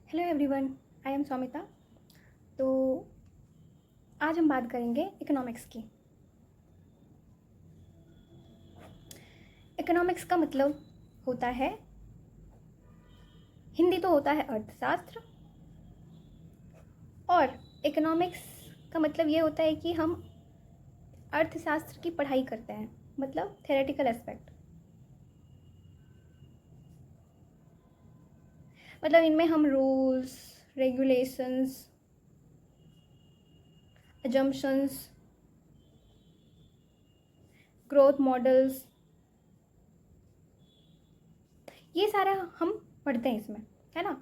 Hello everyone, I am Soumita. तो आज हम बात करेंगे इकोनॉमिक्स की। इकोनॉमिक्स का मतलब होता है, हिंदी तो होता है अर्थशास्त्र, और इकोनॉमिक्स का मतलब ये होता है कि हम अर्थशास्त्र की पढ़ाई करते हैं, मतलब थ्योरेटिकल एस्पेक्ट। मतलब इनमें हम rules, regulations, assumptions, growth models, ये सारा हम पढ़ते हैं इसमें, है ना।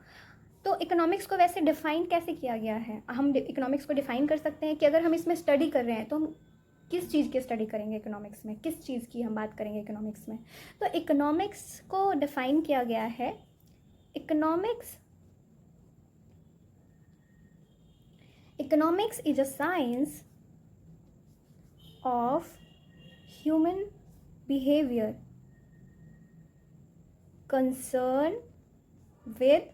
तो इकोनॉमिक्स को वैसे डिफ़ाइन कैसे किया गया है? हम इकोनॉमिक्स को डिफ़ाइन कर सकते हैं कि अगर हम इसमें स्टडी कर रहे हैं तो हम किस चीज़ की स्टडी करेंगे इकोनॉमिक्स में, किस चीज़ की हम बात करेंगे इकोनॉमिक्स में। तो इकोनॉमिक्स को डिफ़ाइन किया गया है, economics is a science of human behaviour concerned with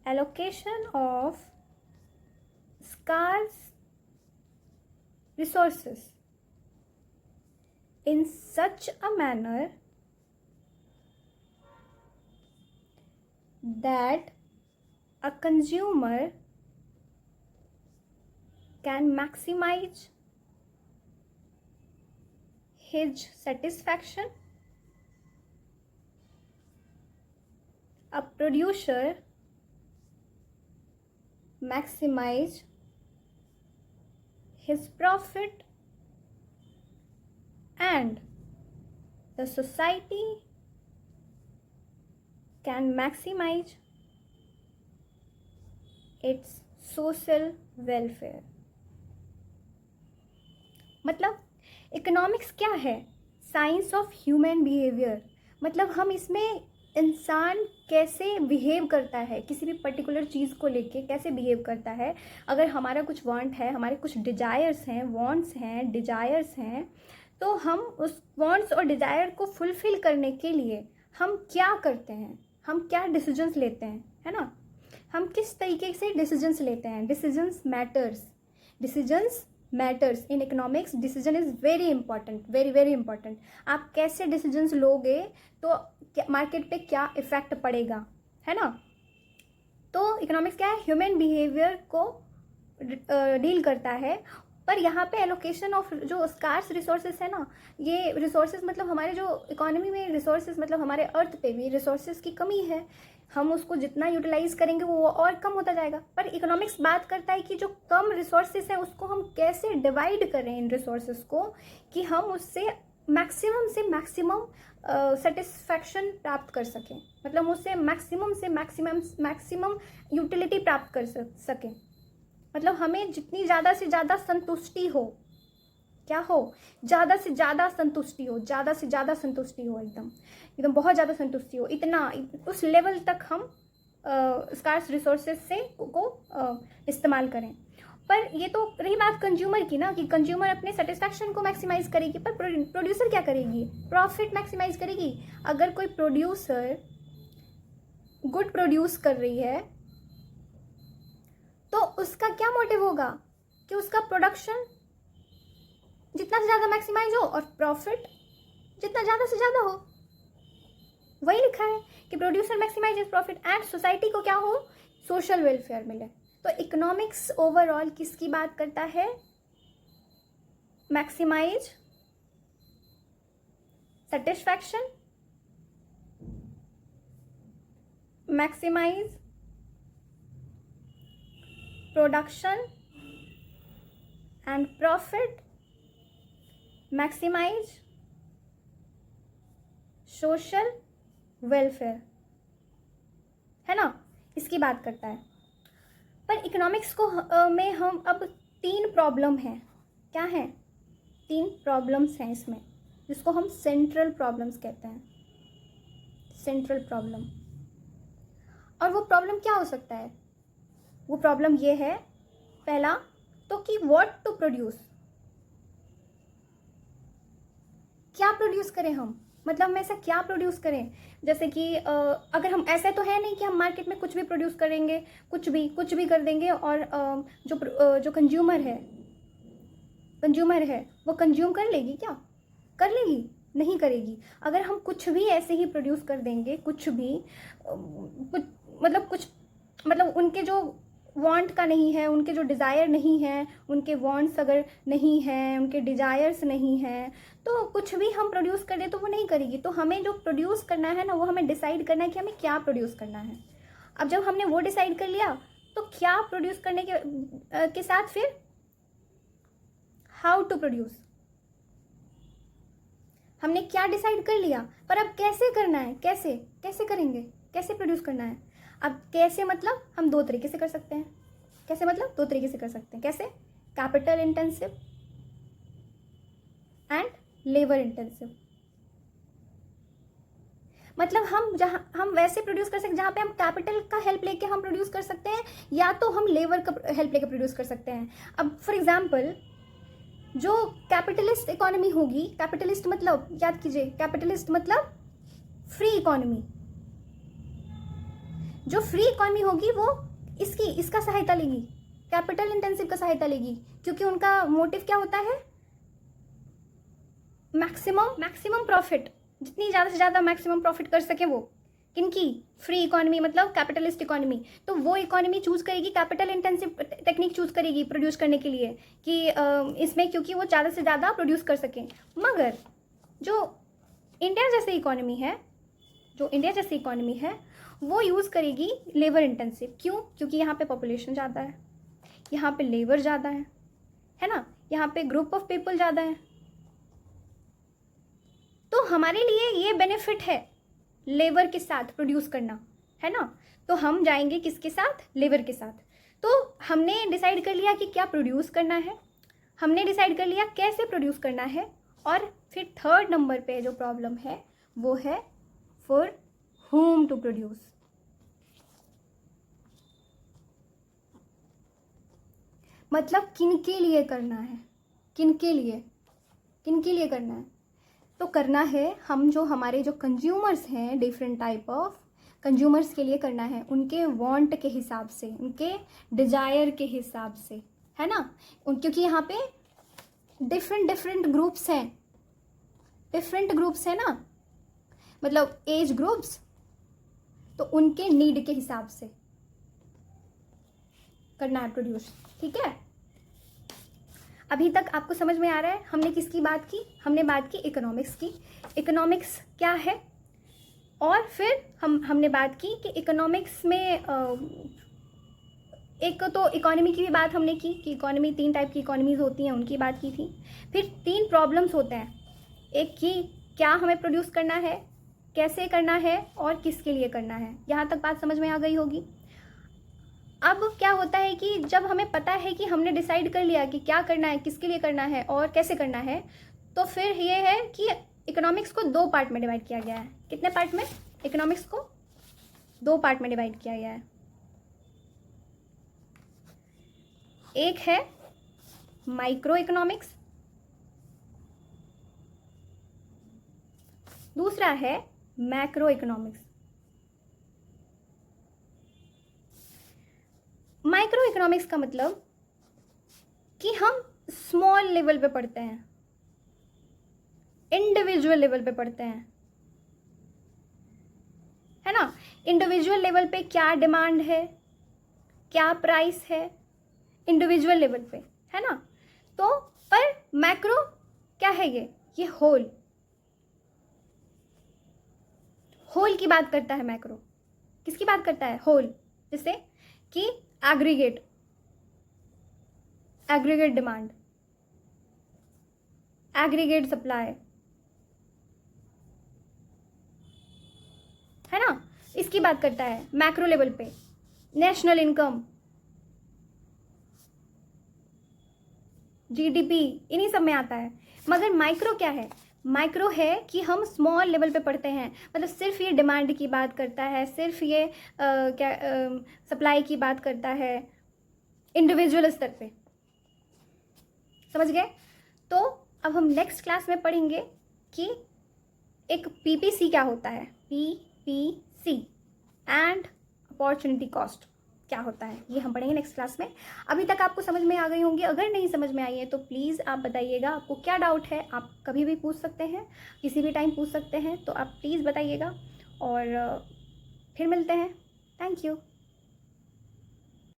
allocation of scarce resources in such a manner that a consumer can maximize his satisfaction, a producer maximize his profit, and the society can maximize its social welfare। मतलब economics क्या है? Science of human behaviour. मतलब हम इसमें इंसान कैसे behave करता है, किसी भी पर्टिकुलर चीज़ को लेके कैसे बिहेव करता है। अगर हमारा कुछ वांट है, हमारे कुछ डिजायर्स हैं, वांट्स हैं, डिजायर्स हैं, तो हम उस वांट्स और डिजायर को फुलफिल करने के लिए हम क्या करते हैं, हम क्या डिसीजंस लेते हैं, है ना। हम किस तरीके से डिसीजंस लेते हैं। Decisions matters in economics. Decision is very important, very very important. आप कैसे डिसीजंस लोगे तो मार्केट पे क्या इफेक्ट पड़ेगा, है ना। तो इकोनॉमिक्स क्या है? ह्यूमन बिहेवियर को डील करता है। पर यहाँ पे एलोकेशन ऑफ जो स्कार्स रिसोर्सेज है ना, ये रिसोर्सेज मतलब हमारे जो इकोनॉमी में रिसोर्सेज, मतलब हमारे अर्थ पे भी रिसोर्सेज की कमी है। हम उसको जितना यूटिलाइज करेंगे वो और कम होता जाएगा। पर इकोनॉमिक्स बात करता है कि जो कम रिसोर्सेज हैं उसको हम कैसे डिवाइड करें इन रिसोर्सेज को, कि हम उससे मैक्सिमम से मैक्सिमम सेटिस्फैक्शन प्राप्त कर सकें। मतलब उससे मैक्सिमम से मैक्सिमम यूटिलिटी प्राप्त कर सकें। मतलब हमें जितनी ज़्यादा से ज़्यादा संतुष्टि हो, क्या हो, ज़्यादा से ज़्यादा संतुष्टि हो, ज़्यादा से ज़्यादा संतुष्टि हो, एकदम एकदम बहुत ज़्यादा संतुष्टि हो, इतना उस लेवल तक हम स्कार्स रिसोर्सेज से को इस्तेमाल करें। पर ये तो रही बात कंज्यूमर की ना, कि कंज्यूमर अपने सेटिस्फैक्शन को मैक्सिमाइज करेगी, पर प्रोड्यूसर क्या करेगी? प्रॉफिट मैक्सिमाइज करेगी। अगर कोई प्रोड्यूसर गुड प्रोड्यूस कर रही है तो उसका क्या मोटिव होगा कि उसका प्रोडक्शन जितना से ज़्यादा मैक्सिमाइज हो और प्रॉफिट जितना ज़्यादा से ज़्यादा हो। वही लिखा है कि producer maximise profit and society को क्या हो, सोशल वेलफेयर मिले। तो इकोनॉमिक्स ओवरऑल किसकी बात करता है? Maximise satisfaction, maximise production and profit, maximise social welfare, है ना, इसकी बात करता है। पर इकोनॉमिक्स को में हम अब 3 प्रॉब्लम हैं। क्या हैं? 3 प्रॉब्लम्स हैं इसमें, जिसको हम सेंट्रल प्रॉब्लम्स कहते हैं। Central problem. और वो प्रॉब्लम क्या हो सकता है? वो प्रॉब्लम ये है, पहला तो कि व्हाट टू प्रोड्यूस, क्या प्रोड्यूस करें हम, मतलब हम ऐसा क्या प्रोड्यूस करें, जैसे कि अगर हम, ऐसा तो है नहीं कि हम मार्केट में कुछ भी प्रोड्यूस करेंगे, कुछ भी कर देंगे और जो कंज्यूमर है वो कंज्यूम कर लेगी क्या? कर लेगी? नहीं करेगी। अगर हम कुछ भी ऐसे ही प्रोड्यूस कर देंगे, कुछ भी कुछ मतलब उनके जो वांट का नहीं है, उनके जो डिज़ायर नहीं है, उनके वांट्स अगर नहीं हैं, उनके डिज़ायर्स नहीं हैं, तो कुछ भी हम प्रोड्यूस कर दें तो वो नहीं करेगी। तो हमें जो प्रोड्यूस करना है ना, वो हमें डिसाइड करना है कि हमें क्या प्रोड्यूस करना है। अब जब हमने वो डिसाइड कर लिया, तो क्या प्रोड्यूस करने के साथ फिर हाउ टू प्रोड्यूस, हमने क्या डिसाइड कर लिया, पर अब कैसे करना है, कैसे करेंगे, कैसे प्रोड्यूस करना है। अब कैसे मतलब हम दो तरीके से कर सकते हैं। कैसे मतलब दो तरीके से कर सकते हैं। कैसे? Capital intensive and labour intensive. मतलब हम वैसे प्रोड्यूस कर सकते हैं जहाँ पे हम कैपिटल का हेल्प लेके हम प्रोड्यूस कर सकते हैं, या तो हम लेबर का हेल्प लेके प्रोड्यूस कर सकते हैं। अब फॉर एग्जाम्पल, जो कैपिटलिस्ट इकोनॉमी होगी, कैपिटलिस्ट मतलब याद कीजिए, कैपिटलिस्ट मतलब फ्री इकोनॉमी। जो फ्री इकोनॉमी होगी वो इसका सहायता लेगी, कैपिटल इंटेंसिव का सहायता लेगी, क्योंकि उनका मोटिव क्या होता है? मैक्सिमम प्रॉफिट, जितनी ज़्यादा से ज़्यादा मैक्सिमम प्रॉफिट कर सके वो। किनकी? फ्री इकोनॉमी मतलब कैपिटलिस्ट इकोनॉमी। तो वो इकोनॉमी चूज़ करेगी, कैपिटल इंटेंसिव टेक्निक चूज़ करेगी प्रोड्यूस करने के लिए, कि इसमें क्योंकि वो ज़्यादा से ज़्यादा प्रोड्यूस कर सकें। मगर जो इंडिया जैसी इकोनॉमी है वो यूज़ करेगी लेबर इंटेंसिव। क्यों? क्योंकि यहाँ पे पॉपुलेशन ज़्यादा है, यहाँ पे लेबर ज़्यादा है ना, यहाँ पे ग्रुप ऑफ पीपल ज़्यादा है। तो हमारे लिए ये बेनिफिट है लेबर के साथ प्रोड्यूस करना, है ना। तो हम जाएंगे किसके साथ? लेबर के साथ। तो हमने डिसाइड कर लिया कि क्या प्रोड्यूस करना है, हमने डिसाइड कर लिया कैसे प्रोड्यूस करना है, और फिर थर्ड नंबर पे जो प्रॉब्लम है वो है फॉर whom टू प्रोड्यूस। मतलब किनके लिए करना है, किनके लिए करना है। तो करना है हम, जो हमारे जो कंज्यूमर्स हैं, डिफरेंट टाइप ऑफ कंज्यूमर्स के लिए करना है, उनके वांट के हिसाब से, उनके डिजायर के हिसाब से, है ना। क्योंकि यहाँ पे डिफरेंट ग्रुप्स हैं ना, मतलब एज ग्रुप्स, तो उनके नीड के हिसाब से करना है प्रोड्यूस। ठीक है, अभी तक आपको समझ में आ रहा है हमने किसकी बात की? हमने बात की इकोनॉमिक्स की। इकोनॉमिक्स क्या है, और फिर हमने बात की कि इकोनॉमिक्स में एक तो इकोनॉमी की भी बात हमने की कि इकोनॉमी 3 टाइप की इकोनॉमीज होती हैं, उनकी बात की थी। फिर 3 प्रॉब्लम्स होते हैं, एक कि क्या हमें प्रोड्यूस करना है, कैसे करना है, और किसके लिए करना है। यहाँ तक बात समझ में आ गई होगी। अब क्या होता है कि जब हमें पता है कि हमने डिसाइड कर लिया कि क्या करना है, किसके लिए करना है और कैसे करना है, तो फिर ये है कि इकोनॉमिक्स को 2 पार्ट में डिवाइड किया गया है। कितने पार्ट में? इकोनॉमिक्स को 2 पार्ट में डिवाइड किया गया है। एक है माइक्रो इकोनॉमिक्स, दूसरा है मैक्रो इकोनॉमिक्स। माइक्रो इकोनॉमिक्स का मतलब कि हम स्मॉल लेवल पे पढ़ते हैं, इंडिविजुअल लेवल पे पढ़ते हैं, है ना। इंडिविजुअल लेवल पे क्या डिमांड है, क्या प्राइस है, इंडिविजुअल लेवल पे, है ना। तो पर मैक्रो क्या है? ये होल की बात करता है। मैक्रो किसकी बात करता है? होल। जैसे कि एग्रीगेट डिमांड, एग्रीगेट सप्लाई, है ना, इसकी बात करता है मैक्रो लेवल पे। नेशनल इनकम, जीडीपी, इन्हीं सब में आता है। मगर माइक्रो क्या है? माइक्रो है कि हम स्मॉल लेवल पे पढ़ते हैं, मतलब सिर्फ ये डिमांड की बात करता है, सिर्फ ये सप्लाई की बात करता है, इंडिविजुअल स्तर पे। समझ गए? तो अब हम नेक्स्ट क्लास में पढ़ेंगे कि एक PPC क्या होता है, PPC एंड अपॉर्चुनिटी कॉस्ट क्या होता है, ये हम पढ़ेंगे नेक्स्ट क्लास में। अभी तक आपको समझ में आ गई होंगी, अगर नहीं समझ में आई है तो प्लीज़ आप बताइएगा, आपको क्या डाउट है आप कभी भी पूछ सकते हैं, किसी भी टाइम पूछ सकते हैं, तो आप प्लीज़ बताइएगा और फिर मिलते हैं। Thank you.